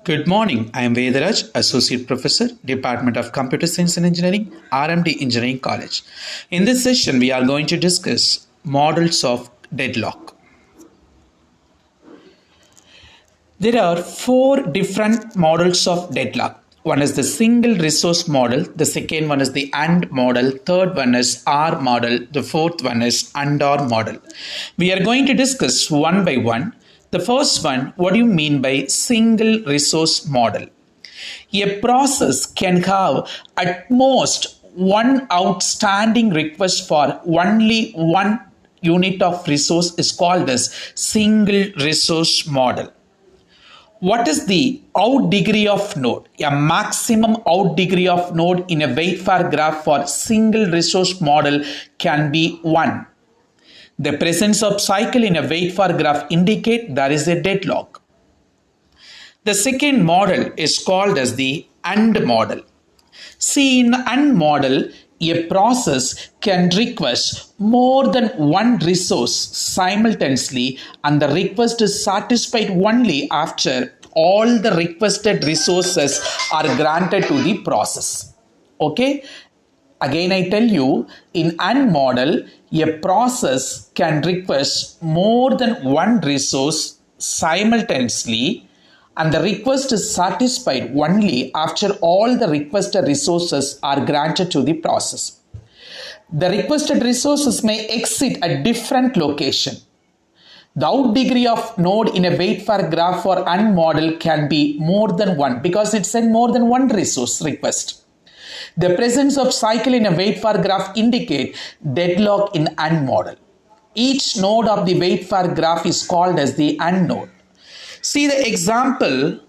Good morning. I am Vedaraj, Associate Professor, Department of Computer Science and Engineering, RMD Engineering College. In this session, we are going to discuss models of deadlock. There are four different models of deadlock. One is the single resource model, the second one is the AND model, third one is R model, the fourth one is Andor model. We are going to discuss one by one. The first one, what do you mean by single resource model? A process can have at most one outstanding request for only one unit of resource is called as single resource model. What is the out degree of node? A maximum out degree of node in a wait for graph for single resource model can be 1. The presence of cycle in a wait for graph indicate there is a deadlock. The second model is called as the AND model. See, in the AND model, a process can request more than one resource simultaneously, and the request is satisfied only after all the requested resources are granted to the process. Okay? Again, I tell you, in AND model, a process can request more than one resource simultaneously, and the request is satisfied only after all the requested resources are granted to the process. The requested resources may exit a different location. The out degree of node in a wait for graph for AND model can be more than one because it sent more than one resource request. The presence of cycle in a wait for graph indicate deadlock in AND model. Each node of the wait for graph is called as the AND node. See the example.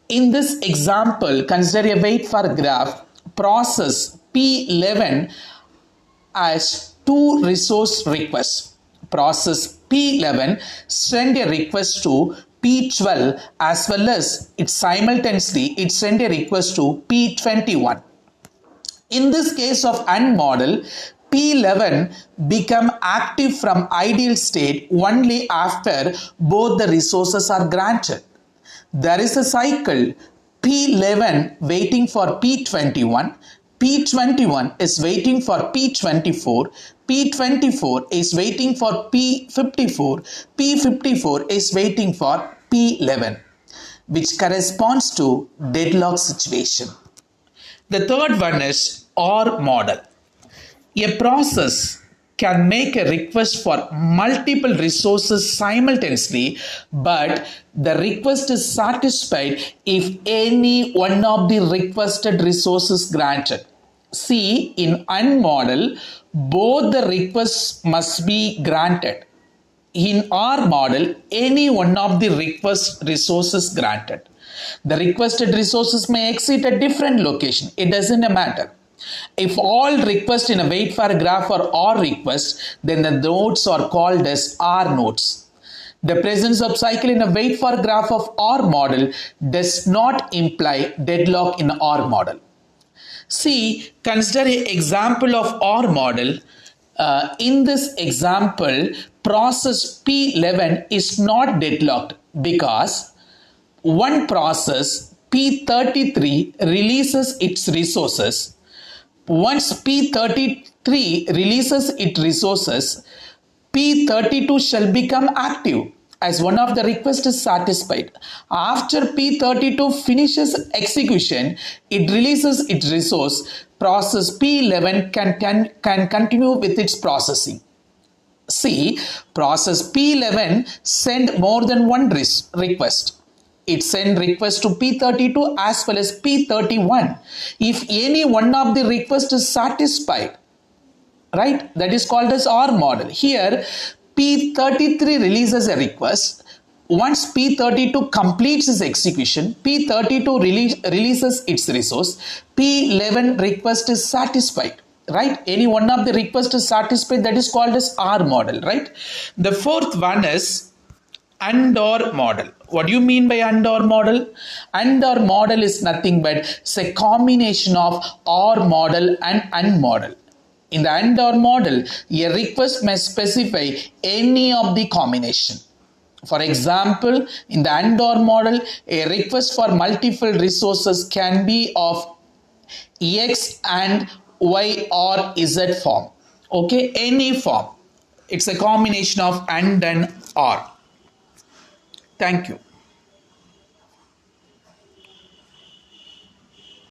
In this example, consider a wait for graph. Process P11 has two resource requests. Process P11 send a request to P12 as well as it simultaneously send a request to P21. In this case of AND model, P11 become active from ideal state only after both the resources are granted. There is a cycle P11 waiting for P21, P21 is waiting for P24, P24 is waiting for P54, P54 is waiting for P11, which corresponds to deadlock situation. The third one is OR model. A process can make a request for multiple resources simultaneously, but the request is satisfied if any one of the requested resources granted. See, in AND model, both the requests must be granted. In OR model, any one of the request resources granted. The requested resources may exit a different location. It doesn't matter. If all requests in a wait for graph are OR requests, then the nodes are called as R nodes. The presence of cycle in a wait for graph of OR model does not imply deadlock in OR model. See, consider an example of OR model. In this example, process P11 is not deadlocked because one process P33 releases its resources. Once P33 releases its resources, P32 shall become active as one of the requests is satisfied. After P32 finishes execution, it releases its resource. Process P11 can continue with its processing. See, process P11 send more than one request. It send request to P32 as well as P31. If any one of the requests is satisfied, right, that is called as OR model. Here, P33 releases a request. Once P32 completes its execution, P32 releases its resource. P11 request is satisfied. Right? Any one of the requests is satisfied, that is called as R model. Right? The fourth one is Andor model. What do you mean by Andor model? Andor model is nothing but it's a combination of OR model and AND model. In the Andor model, a request may specify any of the combination. For example, in the Andor model, a request for multiple resources can be of X and Y or Z form. Okay, any form. It's a combination of and or. Thank you.